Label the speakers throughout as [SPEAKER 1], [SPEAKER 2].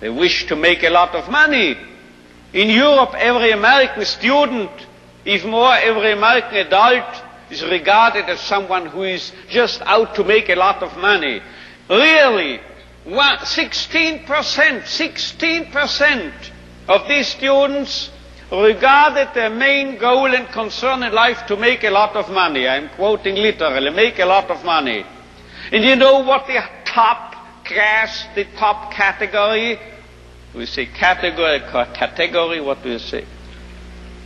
[SPEAKER 1] They wish to make a lot of money. In Europe, every American student, even more every American adult, is regarded as someone who is just out to make a lot of money. Really, 16% of these students regarded their main goal and concern in life to make a lot of money. I'm quoting literally, make a lot of money. And you know what the top class, the top category, we say category, what do you say?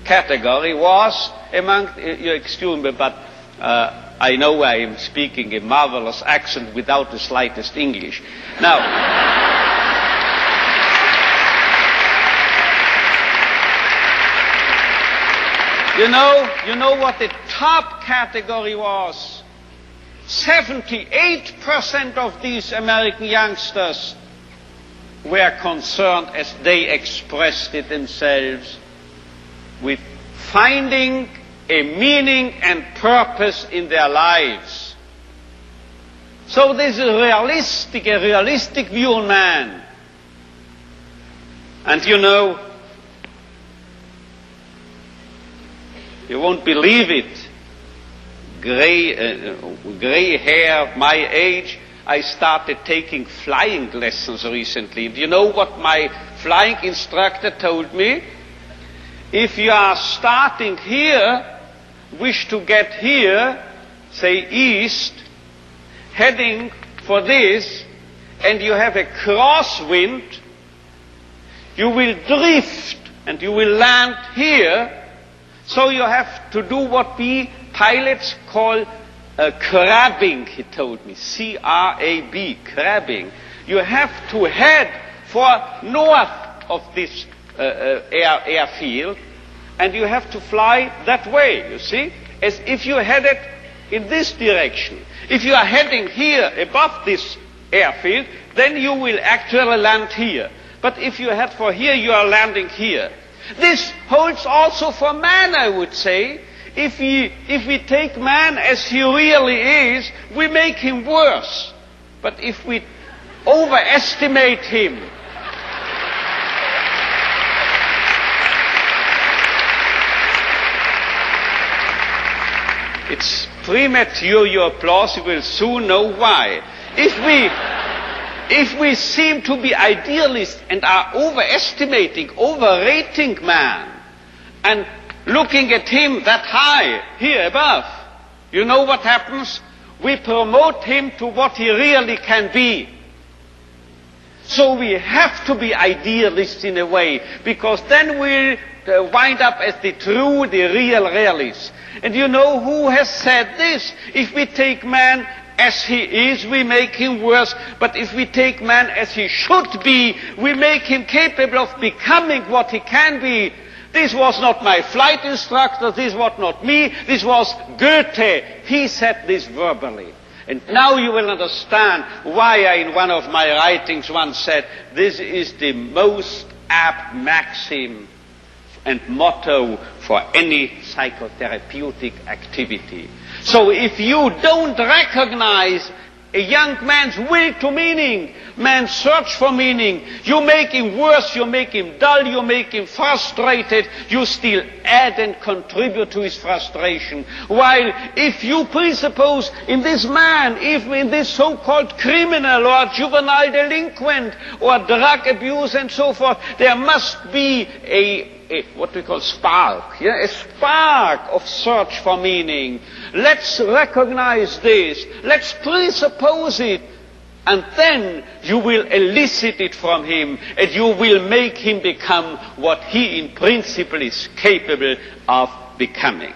[SPEAKER 1] Category was among, you excuse me, but I know I am speaking a marvelous accent without the slightest English. Now, you know what the top category was? 78% of these American youngsters were concerned, as they expressed it themselves, with finding a meaning and purpose in their lives. So this is a realistic view on man. And you know, you won't believe it, gray hair, my age, I started taking flying lessons recently. Do you know what my flying instructor told me? If you are starting here, wish to get here, say east, heading for this, and you have a crosswind, you will drift and you will land here. So you have to do what we pilots call crabbing, he told me, C-R-A-B, crabbing. You have to head for north of this airfield, and you have to fly that way, you see, as if you headed in this direction. If you are heading here above this airfield, then you will actually land here. But if you head for here, you are landing here. This holds also for man, I would say. If we take man as he really is, we make him worse. But if we overestimate him, it's premature, your applause, you will soon know why. If we seem to be idealists and are overestimating, overrating man, and looking at him that high, here above, you know what happens? We promote him to what he really can be. So we have to be idealists in a way, because then we'll wind up as the true, the real realists. And you know who has said this? If we take man as he is, we make him worse. But if we take man as he should be, we make him capable of becoming what he can be. This was not my flight instructor, this was not me, this was Goethe. He said this verbally. And now you will understand why I, in one of my writings, once said, this is the most apt maxim and motto for any psychotherapeutic activity. So if you don't recognize a young man's will to meaning, man's search for meaning, you make him worse, you make him dull, you make him frustrated, you still add and contribute to his frustration. While if you presuppose in this man, even in this so-called criminal or juvenile delinquent or drug abuse and so forth, there must be a what we call spark, yeah? A spark of search for meaning. Let's recognize this, let's presuppose it, and then you will elicit it from him, and you will make him become what he in principle is capable of becoming.